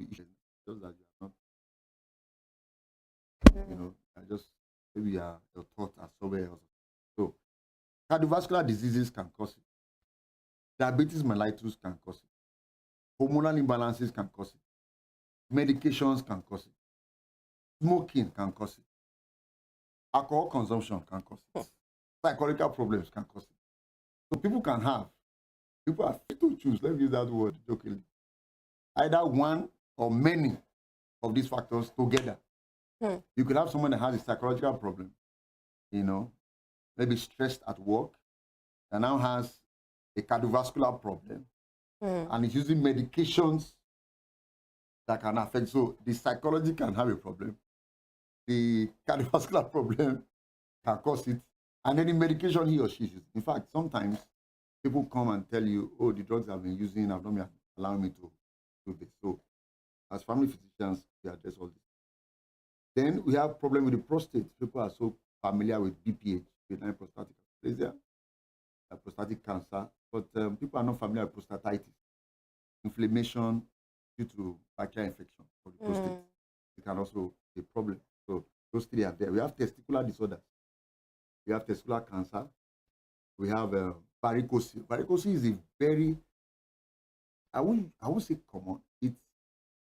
be issues. Just that you are not, you Mm. know, just maybe your thoughts are somewhere else. So cardiovascular diseases can cause it. Diabetes mellitus can cause it. Hormonal imbalances can cause it. Medications can cause it. Smoking can cause it. Alcohol consumption can cause it. Psychological problems can cause it. So people are free to choose, let me use that word jokingly, either one or many of these factors together. Mm. You could have someone that has a psychological problem, you know, maybe stressed at work, and now has a cardiovascular problem, and is using medications that can affect. So the psychology can have a problem, the cardiovascular problem can cause it, and then the medication he or she uses. In fact, sometimes people come and tell you, oh, the drugs I've been using have not been allowing me to do this. So as family physicians, we address all this. Then we have problem with the prostate. People are so familiar with BPH, benign prostatic hyperplasia, prostatic cancer, but people are not familiar with prostatitis, inflammation due to bacterial infection of the prostate. It can also be a problem. So those three are there. We have testicular disorders. We have testicular cancer. We have varicosis. Varicosis is a very, I won't say common.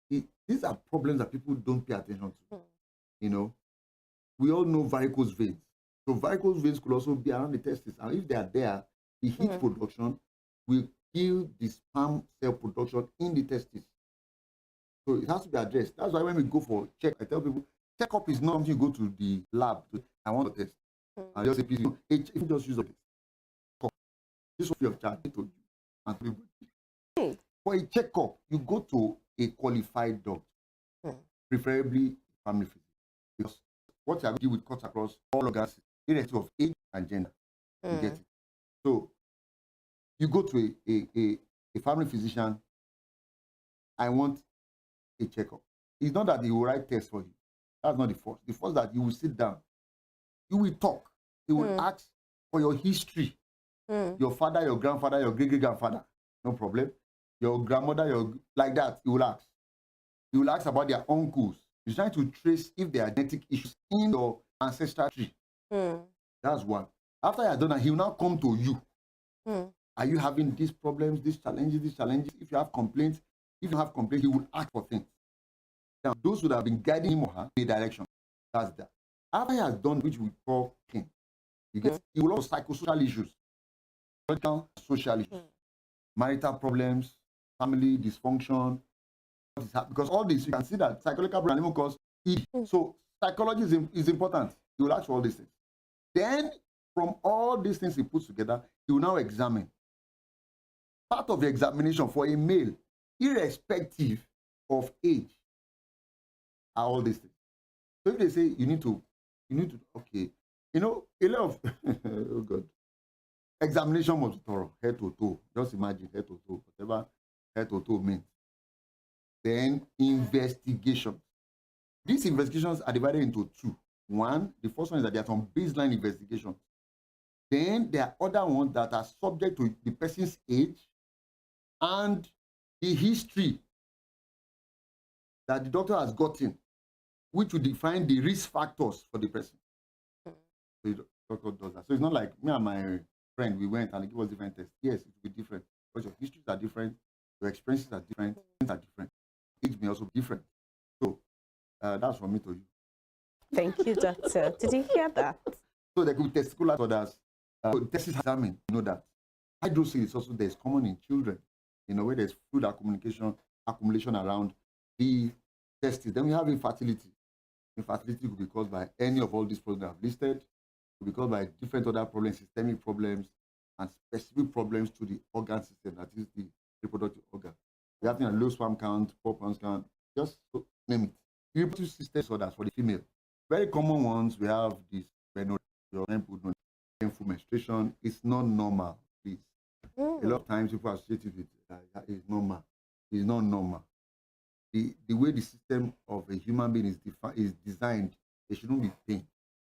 These are problems that people don't pay attention to. You know, we all know varicose veins. So varicose veins could also be around the testes, and if they are there, the heat production will kill the sperm cell production in the testes. So it has to be addressed. That's why when we go for check, I tell people, checkup is not something you go to the lab to, I want to test. And just say, please, if you just use of it, this will be of charge to you and to everybody. For a checkup, you go to a qualified doctor, preferably family physician, because what you are going to do with cuts across all organs, irrespective of age and gender. You get it. So you go to a family physician. I want a checkup. It's not that he will write tests for you. That's not the first. The first that you will sit down, you will talk. He will ask for your history, your father, your grandfather, your great-great-grandfather. No problem. Your grandmother, like that. He will ask. He will ask about their uncles. He's trying to trace if there are genetic issues in your ancestral tree. That's one. After he has done that, he will now come to you. Are you having these problems, these challenges, these challenges? If you have complaints, if you have complaints, he will ask for things. Now, those would have been guiding him or her in a direction. That's that. After he has done, which we call king, you get, he will also psychosocial issues, social issues, marital problems, family dysfunction. Because all this, you can see that psychological problem even cause it. So psychology is important. He will ask for all these things. Then, from all these things he puts together, he will now examine. Part of the examination for a male, irrespective of age, are all these things. So if they say you need to, okay, you know, a lot of, oh God, examination must be thorough, head to toe. Just imagine head to toe, whatever head to toe means. Then investigation. These investigations are divided into two. One, the first one is that there are some baseline investigations. Then there are other ones that are subject to the person's age and the history that the doctor has gotten, which will define the risk factors for the person. So the doctor does that. So it's not like me and my friend, we went and they give us different tests. Yes, it will be different because your histories are different, your experiences are different, things are different. Age may also be different. So that's from me to you. Thank you, doctor. Did you hear that? So there could be testicular disorders. Testis examine, you know that. Hydrocele is also there. It's common in children, you know, where there's fluid accumulation around the testis. Then we have infertility. Infertility could be caused by any of all these problems I've listed. It could be caused by different other problems, systemic problems, and specific problems to the organ system, that is the reproductive organ. We have things like low sperm count, poor sperm count, just so name it. Reproductive system disorders for the female. Very common ones, we have this painful menstruation. It's not normal, please. A lot of times people associate it with that is normal. It's not normal. The way the system of a human being is designed, there shouldn't be pain.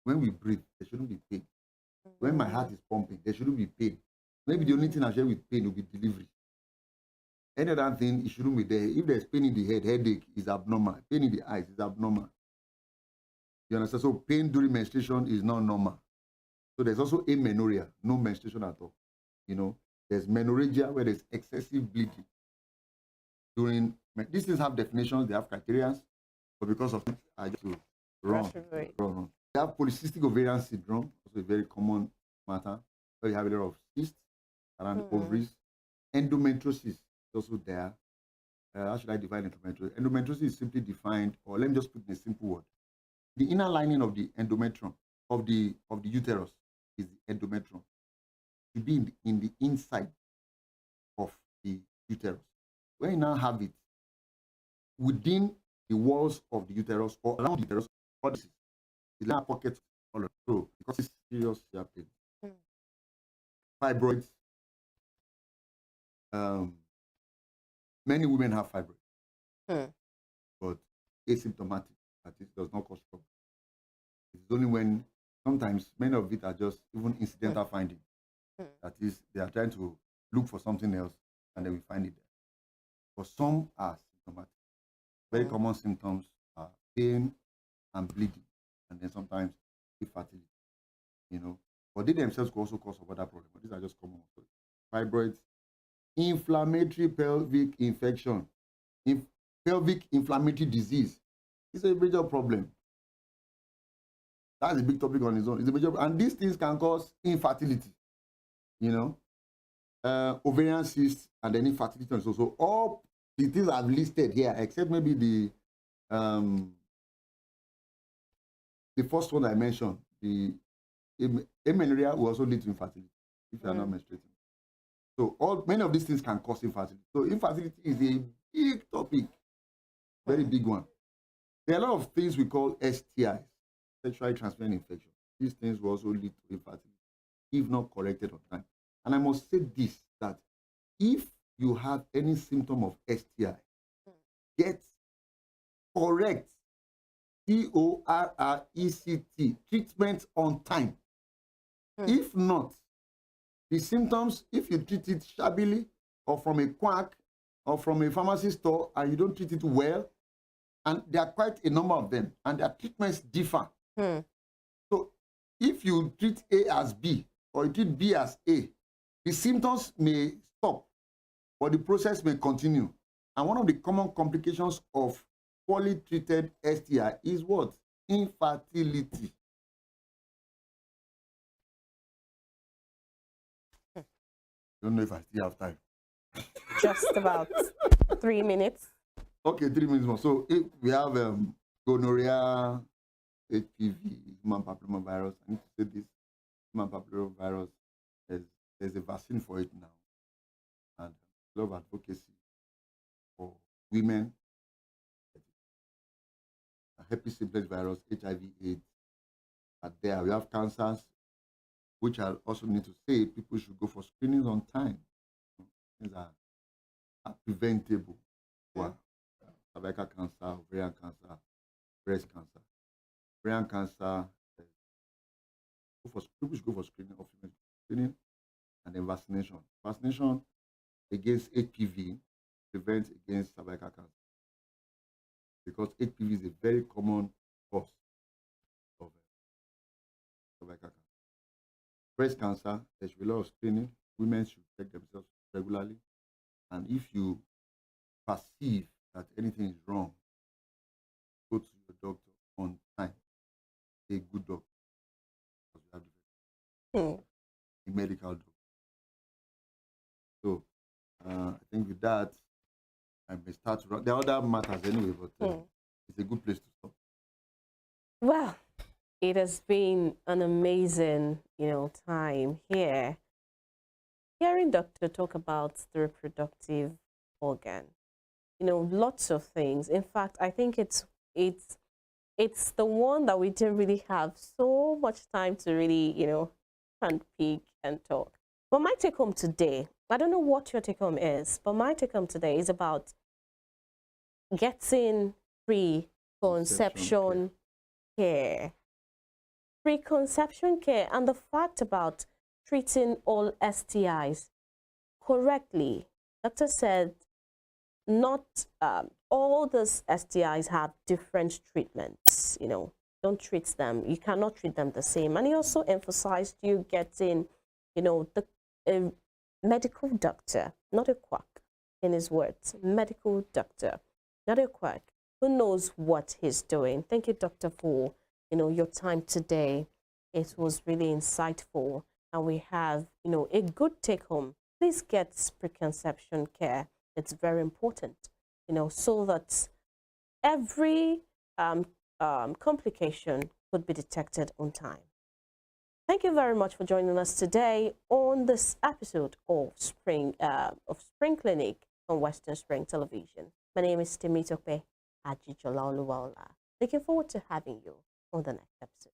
When we breathe, there shouldn't be pain. When my heart is pumping, there shouldn't be pain. Maybe the only thing I share with pain will be delivery. Any other thing, it shouldn't be there. If there's pain in the head, headache is abnormal. Pain in the eyes is abnormal. You understand? So pain during menstruation is not normal. So there's also amenorrhea, no menstruation at all. You know, there's menorrhagia where there's excessive bleeding during. These things have definitions, they have criteria, but because of it, I just to run. You have polycystic ovarian syndrome, also a very common matter, where you have a lot of cysts around the ovaries. Endometriosis is also there. How should I define endometriosis? Endometriosis is simply defined, or let me just put in a simple word. The inner lining of the endometrium, of the uterus, is the endometrium. To be in the inside of the uterus. When you now have it within the walls of the uterus or around the uterus, or this is the pockets all through, because it's serious pain. Fibroids. Many women have fibroids, but asymptomatic. That it does not cause trouble. It's only when sometimes many of it are just even incidental finding. That is, they are trying to look for something else and they will find it there. But some are symptomatic. Very common symptoms are pain and bleeding, and then sometimes infertility. You know, but they themselves could also cause some other problems. But these are just common. So, fibroids, inflammatory pelvic infection, pelvic inflammatory disease. It's a major problem. That's a big topic on its own. It's a major, and these things can cause infertility. You know, ovarian cysts and then infertility. So all the things I've listed here, except maybe the first one I mentioned, the amenorrhea will also lead to infertility if you are not menstruating. So many of these things can cause infertility. So infertility is a big topic, very big one. There are a lot of things we call STIs, sexually transmitted infection. These things will also lead to infertility if not corrected on time. And I must say this, that if you have any symptom of STI, get correct CORRECT treatment on time. If not, the symptoms, if you treat it shabbily or from a quack or from a pharmacy store and you don't treat it well, and there are quite a number of them, and their treatments differ. So if you treat A as B or you treat B as A, the symptoms may stop, but the process may continue. And one of the common complications of poorly treated STI is what? Infertility. I don't know if I still have time. Just about 3 minutes. Okay, 3 minutes more. So if we have gonorrhea, HPV, human papillomavirus. I need to say this: human papillomavirus. There's a vaccine for it now, and a lot of advocacy for women. Herpes simplex virus, HIV/AIDS are there. We have cancers, which I also need to say people should go for screenings on time. Things are preventable. Cervical cancer, ovarian cancer, breast cancer. Ovarian cancer, people should go for screening, and then vaccination. Vaccination against HPV prevents against cervical cancer, because HPV is a very common cause of cervical cancer. Breast cancer, there should be a lot of screening. Women should check themselves regularly, and if you perceive that anything is wrong, go to your doctor on time. A good doctor, because we have a medical doctor. So I think with that, I may start to run. There are other matters anyway, but it's a good place to stop. Well, it has been an amazing, time here. Hearing Doctor talk about the reproductive organ, lots of things. In fact, I think it's the one that we didn't really have so much time to really, handpick and talk. But my take home today, I don't know what your take home is, but my take home today is about getting preconception care. Preconception care, and the fact about treating all STIs correctly. Doctor said not all these STIs have different treatments. Don't treat them. You cannot treat them the same. And he also emphasized you getting, a medical doctor, not a quack, in his words, medical doctor, not a quack, who knows what he's doing. Thank you, Doctor, for your time today. It was really insightful, and we have a good take home. Please get preconception care. It's very important, so that every complication could be detected on time. Thank you very much for joining us today on this episode of Spring Clinic on Western Spring Television. My name is Temitope Ajijola Oluwaola. Looking forward to having you on the next episode.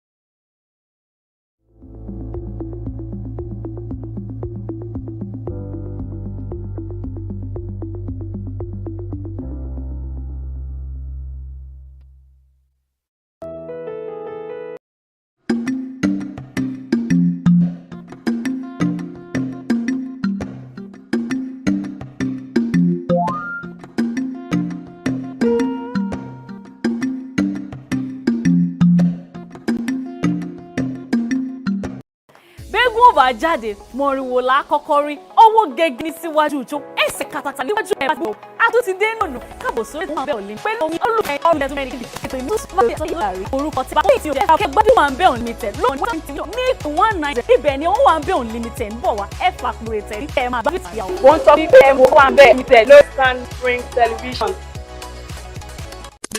Jáde mọ̀rìnwó la kọ́kọ́ rí owó gẹ́gẹ́ ní síwájú ìjọ ẹsẹ̀ kàtàkà níwájú ẹ̀ báyìí a tún ti dé nànà káàbọ̀ sórí ìtàn abẹ́ òní pé omi olùkẹ́ ọ̀rẹ́ tó mẹ́rin ètò ìmúṣùpáyé tó yára rí orúkọ tí báyìí tí ó jẹ́ akẹgbẹ́ wà ń bẹ́ unlimited lónìí wọ́n ti ní 190 ibẹ̀ ni wọ́n wà ń bẹ́ unlimited ń bọ̀ wá ẹ̀ fàkùrẹ̀ tẹ̀ ẹ̀ máa bá mi tìyàwó. Wọ́n sọ wípé mo wà ń bẹ́ unlimited ló Western Spring Television.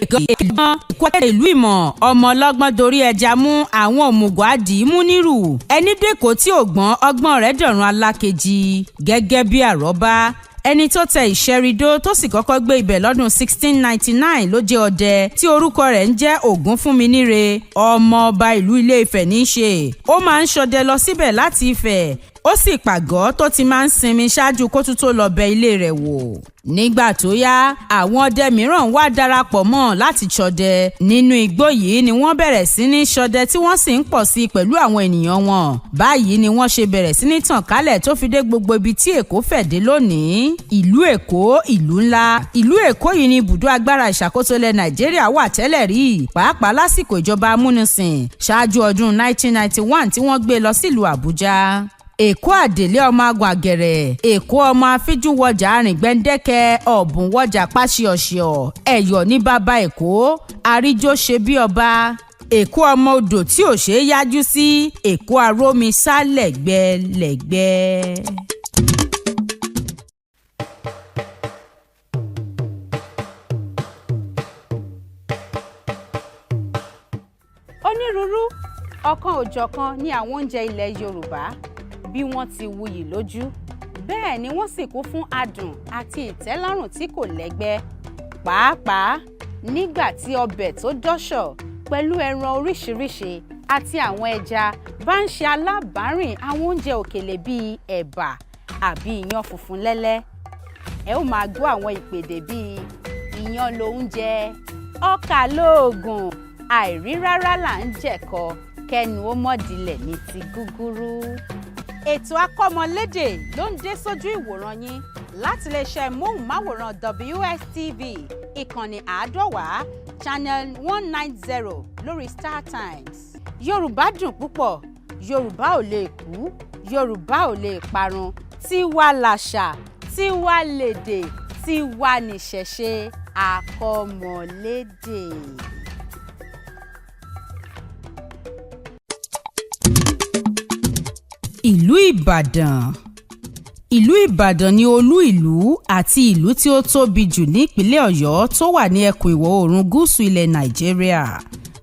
Ìkwẹ́rẹ́ ìlú ìmọ̀ ọmọ ọlọ́gbọ́n dorí ẹja mú àwọn òmùgọ̀ àdìmú nírù ẹni dẹ́kọ̀ tí ò gbọ́n ọgbọ́n rẹ̀ dọ̀run alákejì gẹ́gẹ́ bí àrọ́bá ẹni tó tẹ ìṣẹ́ridó tó sì kọ́kọ́ gbé ibẹ̀ lọ́dún 1699 ló jẹ́ ọdẹ tí orúkọ rẹ̀ ń jẹ́ Ògúnfúnminíre ọmọ ọba ìlú Ilé Ifẹ̀ ní í ṣe ó máa ń ṣọdẹ lọ síbẹ̀ láti Ifẹ̀ ó sì pàgọ́ tó ti máa ń sinmi ṣáájú kó tún tó lọ bẹ ilé rẹ̀ wò. Nígbà tó yá àwọn ọdẹ mìíràn wá darapọ̀ mọ́ láti ṣọdẹ nínú igbó yìí ni wọ́n bẹ̀rẹ̀ sí ní ṣọdẹ tí wọ́n sì ń pọ̀ sí pẹ̀lú àwọn ènìyàn wọn. Báyìí ni wọ́n ṣe bẹ̀rẹ̀ sí ní tàn kálẹ̀ tó fi dé gbogbo ibi tí Èkó fẹ̀ dé lónìí. Ìlú Èkó ìlú ńlá ìlú Èkó yìí ni ibùdó agbára ìṣàkóso ilẹ̀ Nàìjíríà wà tẹ́lẹ̀ rí pàápàá lásìkò ìjọba amúnisìn ṣáájú ọdún 1991 tí wọ́n gbé lọ sílùú Àbújá. Èkó àdèlé ọmọ agun àgẹ̀rẹ̀ Èkó ọmọ afíjú wọjà arìngbẹ́ndẹ́kẹ́ ọ̀bùn wọjà páṣíọ̀ṣíọ̀ ẹ̀yọ̀ ní bàbá Èkó àríjó ṣe bí ọba Èkó ọmọ odò tí ò ṣe é yájú sí Èkó arómi sá lẹ́gbẹ́lẹ́gbẹ́. Onírúurú ọ̀kan òjọ̀kan ni àwọn oúnjẹ ilẹ̀ Yorùbá bí wọ́n ti wuyì lójú bẹ́ẹ̀ ni wọ́n sì kún fún adùn àti ìtẹ́lọ́rùn tí kò lẹ́gbẹ́ pàápàá nígbà tí ọbẹ̀ tó dọ́ṣọ̀ pẹ̀lú ẹran oríṣiríṣi àti àwọn ẹja bá ń ṣe alábàárìn àwọn oúnjẹ òkèlè bíi ẹ̀bà àbí iyán funfun lẹ́lẹ́ ẹ ó máa gbọ́ àwọn ìpèdè bíi iyán lóúnjẹ ọkà lóògùn àìrí rárá là ń jẹ̀kọ kẹnu ó mọ̀dílẹ̀ ní ti gúgúrú. Ètò akọ́mọlédè ló ń dé sójú ìwòran yín láti iléeṣẹ́ móhùnmáwòrán WSTV ìkànnì 150 channel 190 lórí StarTimes. Yorùbá dùn púpọ̀, Yorùbá ò lè kú, Yorùbá ò lè parun, tiwa làṣà, tiwa lèdè, tiwa nìṣẹ̀ṣe akọ́mọlédè. Ìlú Ìbàdàn. Ìlú Ìbàdàn ni olú ìlú àti ìlú tí ó tóbi jù ní ìpínlẹ̀ Ọ̀yọ́ tó wà ní ẹkùn ìwọ̀ oòrùn gúúsù ilẹ̀ Nàìjíríà.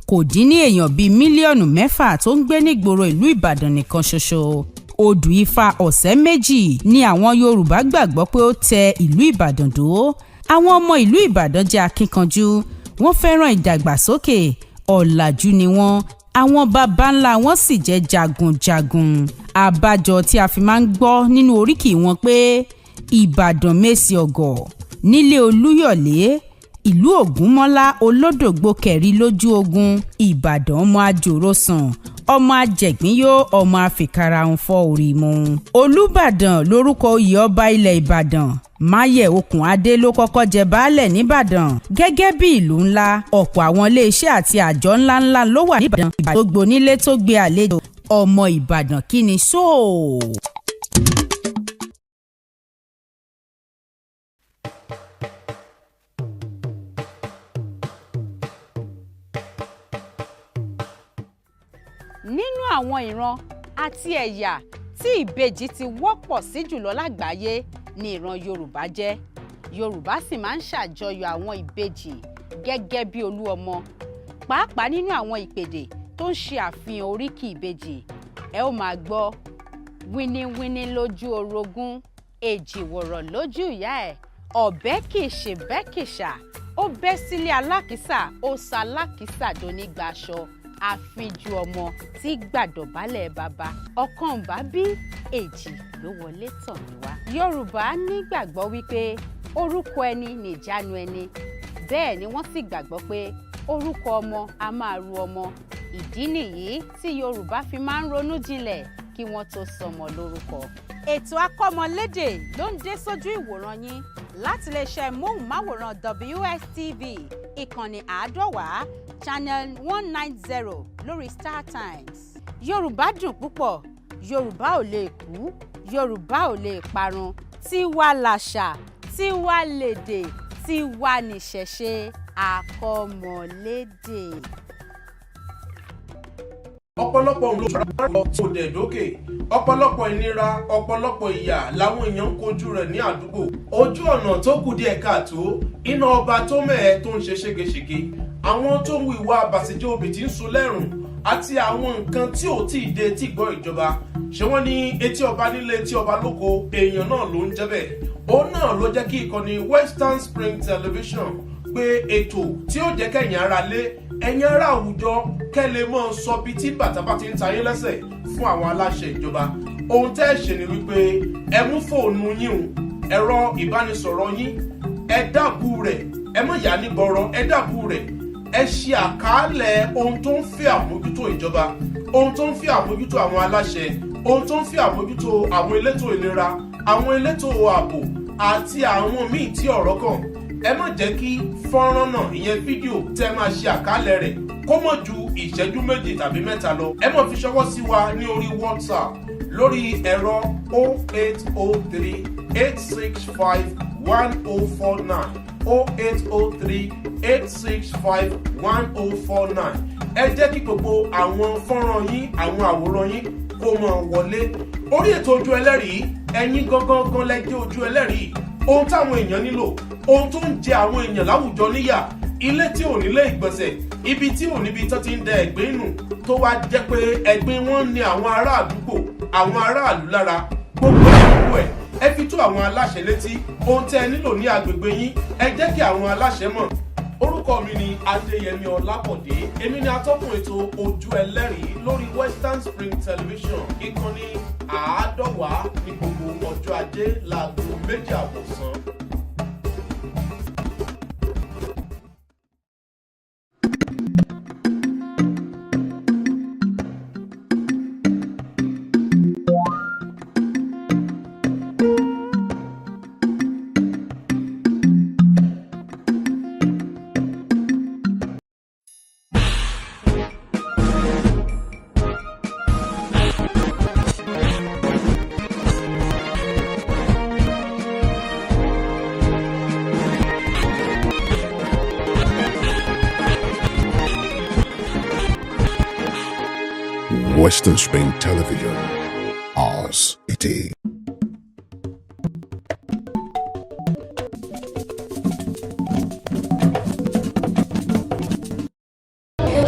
Kò dín ní èèyàn bíi mílíọ̀nù 6 tó ń gbé nígboro ìlú Ìbàdàn nìkan ṣoṣo. Odù Ifá ọ̀sẹ̀ méjì ni àwọn Yorùbá gbàgbọ́ pé ó tẹ ìlú Ìbàdàn dó. Àwọn ọmọ ìlú Ìbàdàn jẹ́ akíkanjú, wọ́n fẹ́ràn ìdàgbàsókè, ọ̀làjú ni wọ́n. Àwọn baba ńlá wọn sì jẹ́ jagunjagun. Àbájọ tí a fi máa ń gbọ́ nínú oríkì wọn pé Ìbàdàn mèsì ọ̀gọ̀ nílé Olúyọ̀lé, ìlú ògúnmọ́lá olódògbò kẹ̀rí lójú ogun ìbàdàn ọmọ àjòrò sàn ọmọ ajẹ̀gbínyó ọmọ àfikàràhùn fọ́ orí mu. olùbàdàn lórúkọ oyè ọba ilẹ̀ ìbàdàn máyẹ̀ okùn adé ló kọ́kọ́ jẹ baálẹ̀ nìbàdàn gẹ́gẹ́ bí ìlú ńlá ọ̀pọ̀ àwọn iléeṣẹ́ àti àjọ ńláńlá ló wà nìbàdàn tó gbonílé tó gbé àlejò ọmọ ìbàdàn kí ni sóò. nínú àwọn ìran àti ẹ̀yà tí ìbejì ti wọ́pọ̀ sí jùlọ lágbàáyé ni ìran Yorùbá jẹ́. Yorùbá sì máa ń ṣàjọyọ̀ àwọn ìbejì gẹ́gẹ́ bí olú ọmọ, pàápàá nínú àwọn ìpèdè tó ń ṣe àfihàn oríkì ìbejì. Ẹ ó máa gbọ́ wíníwíní lójú orogún, èjìwọ̀rọ̀ lójú ìyá ẹ̀, ọ̀bẹ kì í ṣe bẹ́kìṣà, ó bẹ́ sílé alákìísà, ó sa alákìísà donígbaṣọ. Àfijù ọmọ tí gbàdọ̀bálẹ̀ bàbá, ọ̀kan bá bí èjì ló wọlé tọ̀ mí wá. Yorùbá nígbàgbọ́ wípé orúkọ ẹni nìjánu ẹni, bẹ́ẹ̀ ni wọ́n sì gbàgbọ́ pé orúkọ ọmọ a máa ru ọmọ. Ìdí nìyí tí Yorùbá fi máa ń ronú jinlẹ̀ kí wọ́n tó sọmọ lórúkọ. Ètò akọ́mọlédè ló ń dé sójú ìwòran yín láti iléeṣẹ́ móhùnmáwòrán WSTV ìkànnì 150 channel 190 lórí StarTimes. Yorùbá dùn púpọ̀, Yorùbá ò lè kú, Yorùbá ò lè parun. Tiwa làṣà, tiwa lèdè, tiwa nìṣẹ̀ṣe akọ́mọlédè. ọ̀pọ̀lọpọ̀ olùsọ̀rọ̀ tí ó dẹ̀ dókè, ọ̀pọ̀lọpọ̀ ìnira, ọ̀pọ̀lọpọ̀ ìyà làwọn èèyàn ń kojú rẹ̀ ní àdúgbò. Ojú ọ̀nà tó kù díẹ̀ káàtó, iná ọba tó mẹ́ẹ̀ tó ń ṣe ségesège, àwọn tó ń hu ìwà àbàṣejẹ́ obì tí ń sun lẹ́rùn àti àwọn nǹkan tí ò tí ì dé tí gbọ́ ìjọba. Ṣé wọ́n ní etí ọba nílé etí ọba lóko, èèyàn náà ló ń jẹ́ bẹ́ẹ̀. Òun náà ló jẹ́ kí ìkànnì Western Spring Television gbé ètò tí ó jẹ́ kẹ́yìn ara lé ẹ̀yin ará àwùjọ kẹ́lẹ́ mọ́ sọ bí tí bàtà bá ti ń ta yín lẹ́sẹ̀ fún àwọn aláṣẹ ìjọba. Ohun tẹ́ ẹ ṣe ni wípé ẹ mú fóònù yín, ẹ̀rọ ìbánisọ̀rọ̀ yín, ẹ dábù rẹ̀, ẹ mọ̀ yá ní gbọ́rọ̀, ẹ dábù rẹ̀, ẹ ṣe àkàálẹ̀ ohun tó ń fẹ́ àmójútó ìjọba, ohun tó ń fẹ́ àmójútó àwọn aláṣẹ, ohun tó ń fẹ́ àmójútó àwọn elétò ìlera, àwọn elétò ààbò àti àwọn míì tí ọ̀rọ̀ kàn. Ẹ má jẹ́ kí fọ́nrán náà, ìyẹn fídíò tẹ́ máa ṣe àkàálẹ̀ rẹ̀ kó mọ̀ ju ìṣẹ́jú 2 tàbí 3 lọ. Ẹ má fi ṣọwọ́ sí wa ní orí WhatsApp lórí ẹ̀rọ 0803 865 1049 0803 865 1049. Ẹ jẹ́ kí gbogbo àwọn fọ́nrán yín, àwọn àwòrán yín kó máa wọlé. Orí ètò Ojú Ẹlẹ́rìí, ẹ̀yin gangan lẹ jẹ́ ojú ẹlẹ́rìí. Ohun táwọn èèyàn nílò, ohun tó ń jẹ àwọn èèyàn láwùjọ níyà, ilé tí ò nílé ìgbọ̀nsẹ̀, ibi tí ò níbi tó ti ń dẹ ẹ̀gbin nù, tó wá jẹ́ pé ẹ̀gbin wọn ní àwọn ará àdúgbò, àwọn aráàlú lára. Gbogbo ẹ̀ ẹ fi tó àwọn aláṣẹ létí. Ohun tẹ́ ẹ nílò ní agbègbè yín, ẹ jẹ́ kí àwọn aláṣẹ mọ̀. Orúkọ mi ni Adéyẹmí Ọlábọ̀dé, èmi ni atọ́kùn ètò Ojú Ẹlẹ́rìí lórí Western Spring Television, ìkànnì 150 ní gbogbo ọjọ́ Ajé láago 2 àbọ̀sán. Western Spring Television, ours it is.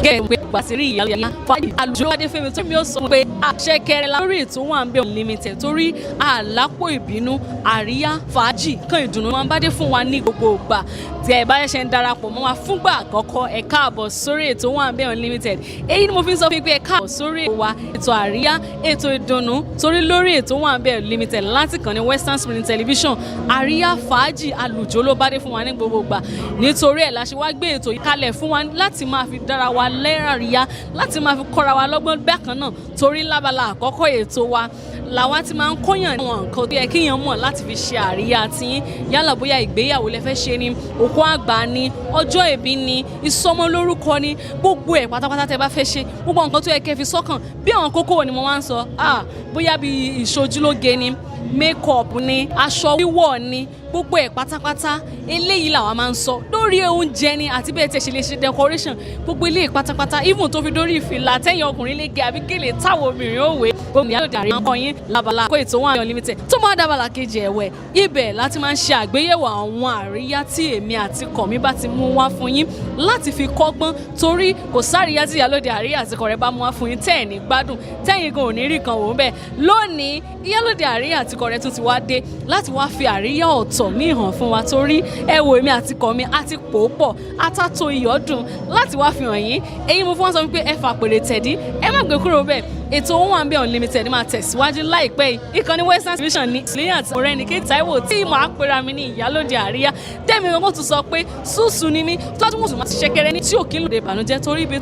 gẹ́gẹ́ gbàsírí ìyá fàájì àlùjọ adéfẹ́mi tó mi ó sọ pé àṣẹ kẹrẹ lórí ètò wà ń bẹ unlimited torí àlápò ìbínú àríyá fàájì kan ìdùnnú máa ń bá dé fún wa ní gbogbo ìgbà tẹ́ ẹ bá ṣẹ̀ṣẹ̀ ń darapọ̀ mọ́ wa fúngbà àkọ́kọ́ ẹ káàbọ̀ sórí ètò Owambe Unlimited. Èyí ni mo fi ń sọ fún yín pé ẹ káàbọ̀ sórí ètò wa, ètò àríyá, ètò ìdùnnú, torí lórí ètò Owambe Unlimited láti kàn ní Western Spring Television, àríyá fàájì àlùjọ ló bá dé fún wa ní gbogbo gbà. Nítorí ẹ̀ la ṣe wá gbé ètò yìí kalẹ̀ fún wa láti máa fi dára wa lẹ́ràríyá, láti máa fi kọ́ra wa lọ́gbọ́n bákan náà, torí lábala àkọ́kọ́ ètò wa làwa ti máa ń kọ́yàn àwọn nǹkan tó yẹ kíyàn mọ̀ láti fi ṣe àríyá tiyín, yálà bóyá ìgbéyàwó lẹ fẹ́ ṣe ni, òkú àgbà ni, ọjọ́ ìbí ni, ìsọmọlórúkọ ni, gbogbo ẹ̀ pátápátá tẹ́ bá fẹ́ ṣe, gbogbo nǹkan tó yẹ kẹ́ fi sọ́kàn. Bí àwọn kókó ni mo máa ń sọ, bóyá bí ìṣojúlóge ni, makeup ni, aṣọ wíwọ̀ ni, gbogbo ẹ̀ pátápátá eléyìí làwa máa ń sọ. Lórí oúnjẹ ni àti bẹ́ẹ̀ tẹ́ ṣe lè ṣe decoration, gbogbo eléyìí pátápátá, even tó fi dórí ìfìlà tẹ́yìn ọkùnrin lè gé àbí gèlè táwọn obìnrin ó wé. Gbogbo ìyá lòdì àríyá kọ́ yín lábala àkókò ètò Owambe Unlimited tó máa dábàlà kejì ẹ̀wẹ̀. Ibẹ̀ láti máa ń ṣe àgbéyẹ̀wò àwọn àríyá tí èmi àti Kọ̀mí bá ti mú wá fún yín láti fi kọ́gbọ́n, torí kò sáríyá tí ìyá lòdì àríyá àti Kọ̀rẹ́ bá mú wá fún yín tẹ́ ẹ̀ ní gbádùn, tẹ́yìn gan ò ní rí kan wò bẹ́ẹ̀. Lónìí ìyá lòdì àríyá àti Kọ̀rẹ́ tún ti wá dé láti wá fi àríyá ọ̀tọ̀ míì hàn fún wa, torí ẹ wo èmi àti Kọ̀mí àti pòópọ̀ atátó iyọ̀dùn láti wá fi hàn yín. Èyí mo fún wọn sọ wípé ẹ fà pèrè tẹ̀dí, ẹ má gbé kúrò bẹ́ẹ̀. Ètò Owambe Unlimited máa tẹ̀síwájú láìpẹ́ yìí. Ìkànnì Western Television ní ìsìlẹ̀yìn àti ọ̀rẹ́ ní Kéètì Táíwò tí mo àpèrà mi ní ìyálòdì àríyá. Tẹ́mi ọmọ tún sọ pé ṣùṣù ni mí, tó tún mọ̀ sí ṣẹ̀kẹ̀rẹ̀ ní tí ò kí ń lòdì ìbànújẹ́, torí ibi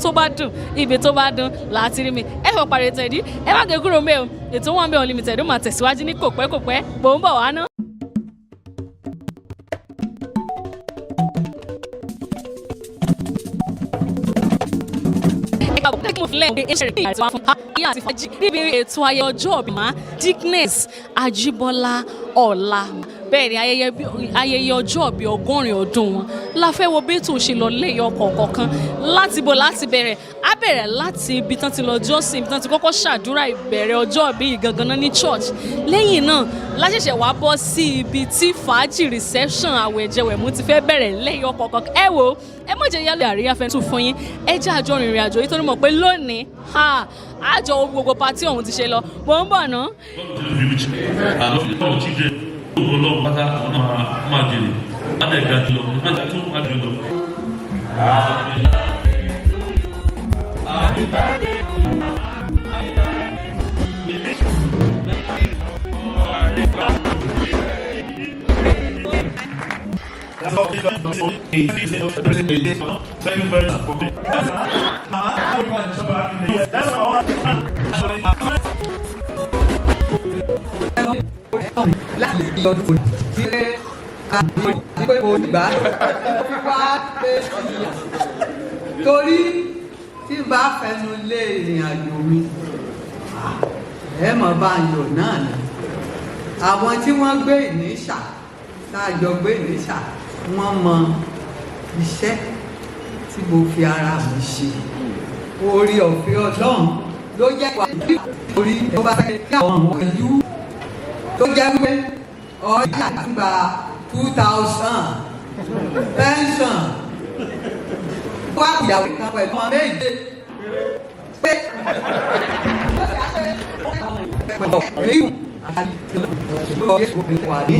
tó bá dùn láti rí mi. Ẹ fọ pàrẹ̀ tẹ̀dí, ẹ má gbé kúrò bẹ́ẹ̀ o. Ètò Owambe Unlimited ó máa tẹ̀síwájú ní kòpẹ́kòpẹ́, bò ń bọ̀ wá ná. Níbi ètò ayẹyẹ ọjọ́ ìbí máa Dickness Ajíbọ́lá Ọlá, bẹ́ẹ̀ ni ayẹyẹ ọjọ́ ìbí 100 ọdún wọn la fẹ́ wo bí ètò ṣe lọ lẹ́yọ kọ̀ọ̀kan láti bẹ̀rẹ̀. A bẹ̀rẹ̀ láti ibi tán ti lọ jọ́sìn, ibi tán ti kọ́kọ́ ṣàdúrà ìbẹ̀rẹ̀ ọjọ́ ìbí gangan ní church. Lẹ́yìn náà la ṣẹ̀ṣẹ̀ wá bọ́ sí ibi tí fàájì reception àwẹ̀jẹwẹ̀mú ti fẹ́ bẹ̀rẹ̀ lẹ́yọ kọ̀ọ̀kan. Ẹ wo ẹ má jẹ́ yálẹ̀ àríyá fẹ́ tún fún yín, ẹ jẹ́ àjọ rìnrìn àjò yìí, torí mọ̀ pé lónìí àjọ gbogbo pàtí ọ̀hún ti ṣe lọ. Mò ń bọ̀ ná. Ọlọ́run pátá àwọn náà máa jèrè láti ẹ̀ka jùlọ nígbà tó máa jùlọ. Láti ọdún tí pé mo gbà wá pé torí tí bá fẹnu lé ìrìn àjò mi ẹ mọ̀ bá yọ̀ náà ni àwọn tí wọ́n gbé ìníṣà tá a jọ gbé ìníṣà wọ́n mọ iṣẹ́ tí mo fi ara mi ṣe. Orí ọ̀fẹ́ Ọlọ́run ló jẹ́ wà ní orí tó bá fẹ́ kí àwọn ọmọ ìlú tó jẹ́ pé ọjà gba 2000 pension wá ìyàwó kan pẹ̀lú ọmọ méje pé èyí wà ní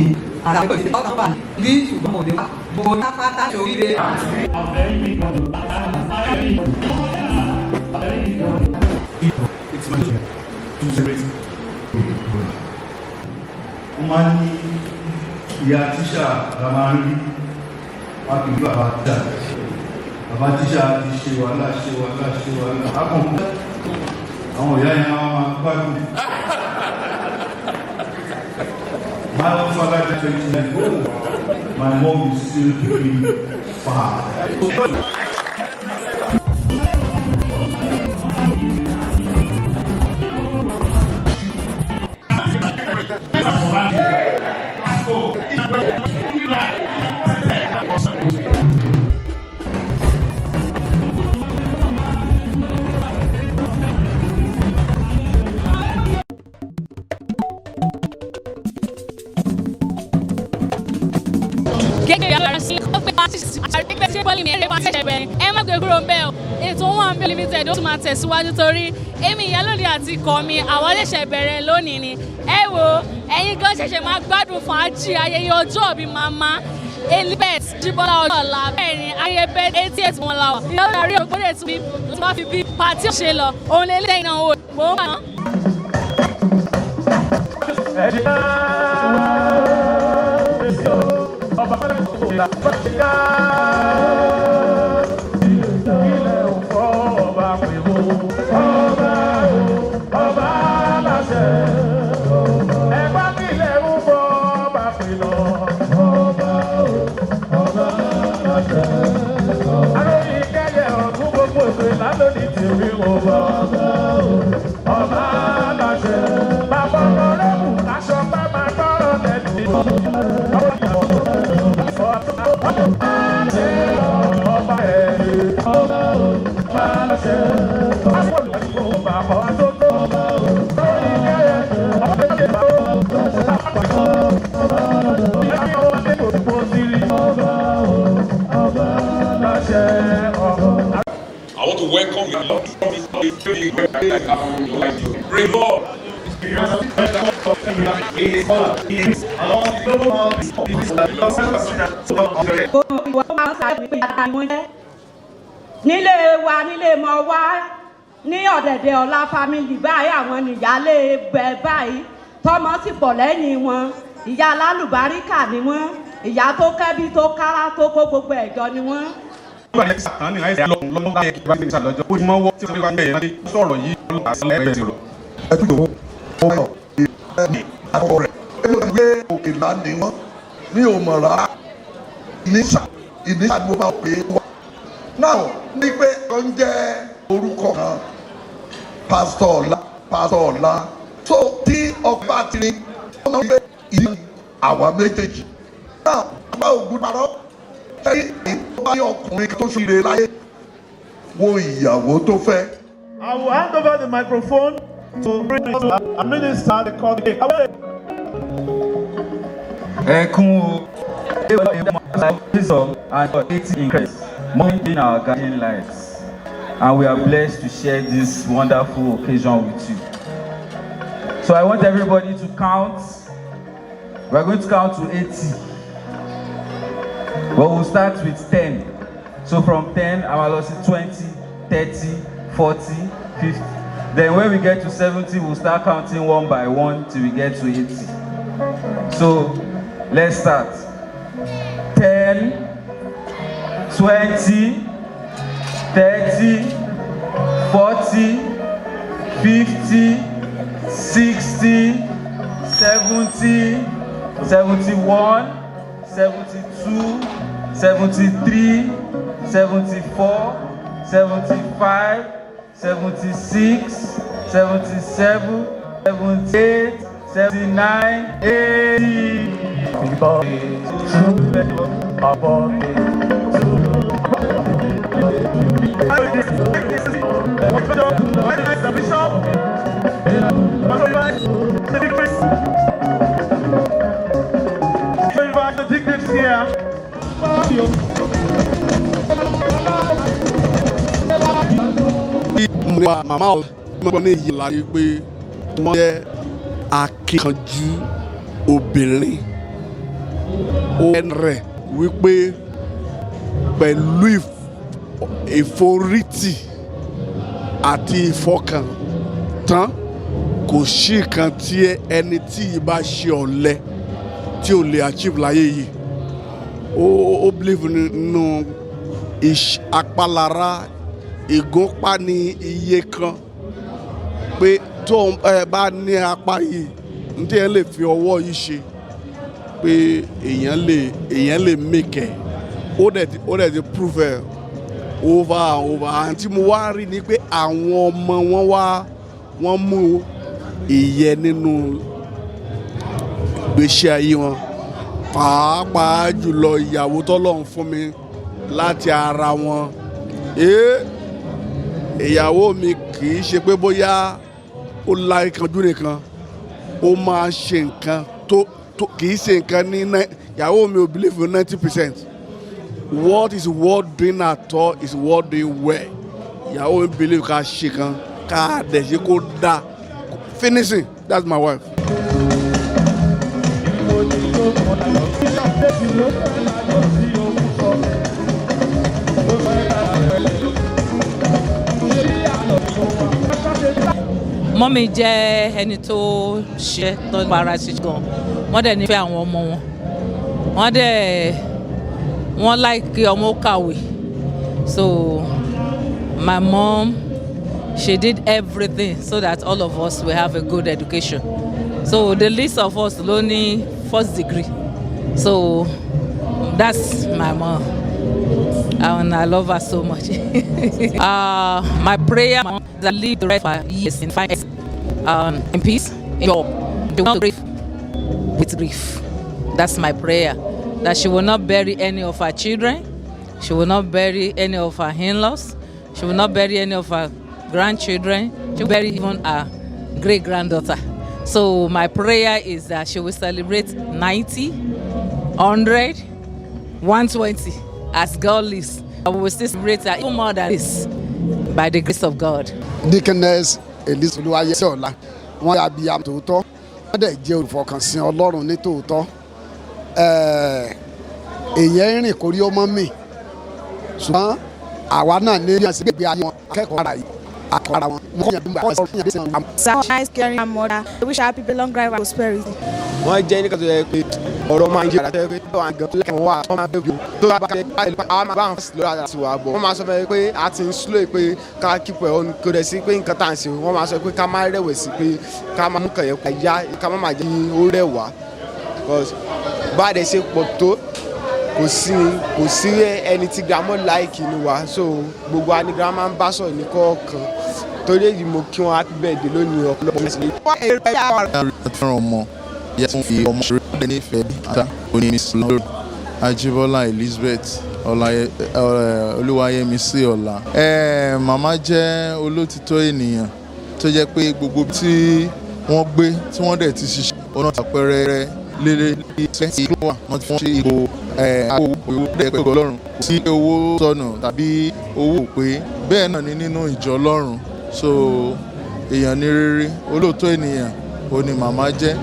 àràbọ̀ ìṣẹ́ ọ̀kan wà ní ṣùgbọ́n mo lè wá mo tápátá ṣoríire. Wọ́n máa ń ní ìyá tíṣà la máa ń rí wá kì í bàbá tíṣà. Bàbá tíṣà ti ṣe wàhálà akọ̀kọ̀ àwọn ìyá yẹn máa gbádùn. My own father is 29 old. My mom is still doing fine. ẹ má gbé kúrò ńbẹ̀ o. Ètò Owambe Unlimited ó tún máa tẹ̀síwájú, torí èmi Ìyálóde àti Kọ̀mí àwọn ṣẹ̀ṣẹ̀ bẹ̀rẹ̀ lónìí ni. Ẹ wo ẹ̀yin gan ṣẹ̀ṣẹ̀ máa gbádùn fàájì ayẹyẹ ọjọ́ ìbí màmá Elizabeth Jíbọ́lá Ọjọ́ọ̀la bẹ́ẹ̀ ni ayẹyẹ bẹ́ẹ̀ 88 wọn la wà. ìyàwó àrí ògbódè tún bí tí wọ́n fi bí pàtí ṣe lọ òun lè lé iná owó mò ń bà ná. I want to welcome you. Bring more. nílé wa nílé mọ wá ní ọ̀dẹ̀dẹ̀ ọ̀la family báyìí àwọn nìyálé bẹ̀ báyìí tọmọ sì pọ̀ lẹ́yìn wọn ìyá alálùbáríkà ni wọ́n ìyá tó kẹ́bí tó kára tó kó gbogbo ẹ̀jọ́ ni wọ́n. nígbà tí sàkán ní àìsàn lọ́wọ́ bá yẹ kí wọ́n ti ṣàlọ́jọ́ ó ti mọ́ wọ́ tí wọ́n bá gbẹ̀yẹ̀ náà sọ̀rọ̀ yìí ló bá sílẹ̀ ẹgbẹ́ ìrọ̀. ẹ tún yòówó ó rọ̀ ìrẹ́ni àkọ́kọ́ rẹ̀ ẹ ló gbé òkè ńlá ní wọn ní òmọ̀rá ìníṣà ni mo máa pè é wá. náà ní pé kan jẹ́ orúkọ kan pásítọ̀ ọ̀la tó tí ọba ti ní wọ́n máa ń gbé ìlú àwa méjèèjì náà àgbà ògùn parọ́ ẹ̀yìn ìjọba ní ọkùnrin tó ṣe ire láyé wo ìyàwó tó fẹ́. I will hand over the microphone to a minister the congregation. Ẹkún o, wisdom and authority increase, more in our guiding lives, and we are blessed to share this wonderful occasion with you. So I want everybody to count. We are going to count to 80. But we'll start with 10. So from 10, I will see 20, 30, 40, 50. Then when we get to 70, we'll start counting one by one till we get to 80. So let's start. 10, 20, 30, 40, 50, 60, 70, 71, 72, 73, 74, 75, 76, 77, 78, 79, 80. Màmá ọmọ ní ìyí láyé pé wọ́n jẹ́ akíkanjú obìnrin ó rẹ̀ wípé pẹ̀lú ìforítì àti ìfọkàntán kò sí nǹkan tí ẹni tí yìí bá ṣe ọ̀lẹ tí ò lè achieve láyé yìí ó believe nínú apálára ìgúnpá ní iye kan pé tó ẹ bá ní apá yìí ní tí ẹ lè fi ọwọ́ yìí ṣe pé èèyàn lè make ẹ̀ ó dẹ̀ ti prove ẹ̀ over and over àti mo wá rí ni pé àwọn ọmọ wọ́n mú ìyẹ́ nínú ìgbésí ayé wọn pàápàá jùlọ ìyàwó tọ́lọ́run fún mi láti ara wọn ìyàwó mi kì í ṣe pé bóyá ó láì kanjú nìkan ó máa ṣe nǹkan tó kì í ṣe nǹkan ní ìyàwó mi ò believe in 90%. What is worth doing at all is worth doing well. Ìyàwó mi believe ká ṣe kan ká dẹ̀ ṣe kó dáa finishing that's my wife. Mọ́mí jẹ́ ẹni tó ṣe tó para ṣiṣẹ́ gan. Wọ́n dẹ̀ nífẹ̀ẹ́ àwọn ọmọ wọn. Wọ́n like kí ọmọ kàwé. So my mom, she did everything so that all of us will have a good education. So the least of us learning first degree. So that's my mom. And I love her so much. My prayer is that I live the rest of my years in finance, in peace, in job. She will not grieve with grief. That's my prayer. That she will not bury any of her children. She will not bury any of her in-laws. She will not bury any of her grandchildren. She will bury even her great-granddaughter. So my prayer is that she will celebrate 90, 100, 120 as God lives. I will still celebrate her even more than this by the grace of God. Deaconess Elise Oluwayesola, wọ́n yà bí am tòótọ́, wọ́n dẹ̀ jẹ́ olùfọkànsìn Ọlọ́run ní tòótọ́. Èyàn rìn kórí ọmọ mi, ṣùgbọ́n àwa náà ní ìyànsí gbé ayé wọn akẹ́kọ̀ọ́ ara yìí. Such nice caring mother. I wish our people long life and prosperity. Wọ́n jẹ́ ní kàtó yẹ pé ọ̀rọ̀ máa ń jẹ́ àtẹ́wé pé wọ́n á gan tó lẹ́kẹ̀ẹ́ wọ́n wà máa bẹ̀rù tó bá kẹ́ àwọn máa bá wọn fún lórí àti wà bọ̀. Wọ́n máa sọ fẹ́ pé a ti ń slow pé ká kíkọ́ ẹ̀ ọ́n kò dẹ̀ sí pé nǹkan tá à ń ṣe. Wọ́n máa sọ pé ká má rẹ̀wẹ̀sì pé ká má mú kẹ̀yẹ́ kó yá ká má má jẹ́ ó rẹwà. Because bá a dẹ̀ ṣe pọ̀ tó kò sí ẹni tí grandma láìkì ni wa, so gbogbo wa ni grandma ń bá sọ̀rọ̀ ní kọ̀ọ̀kan torí èyí mo kí wọn happy birthday lónìí ọ̀pọ̀lọpọ̀ mẹ́sàn-án. fẹ́ràn ọmọ ìyá tún fi ọmọ ṣeré nífẹ̀ẹ́ àtà òní Miss Lori Ajibola Elizabeth Olúwayẹmísí Ọlá. Màmá jẹ́ olótìtọ́ ènìyàn tó jẹ́ pé gbogbo tí wọ́n gbé tí wọ́n dẹ̀ ti ṣiṣẹ́ ọ̀nà àpẹẹrẹ lélẹ̀ iṣẹ́ tí wọ́n wà wọ́n ti fún ṣe ipò owó dẹ̀ pẹ̀lú Ọlọ́run kò sí owó sọnù tàbí owó pé bẹ́ẹ̀ náà ni nínú ìjọ Ọlọ́run. So èèyàn ní rere olóòótọ́ ènìyàn ò ní màmá jẹ́.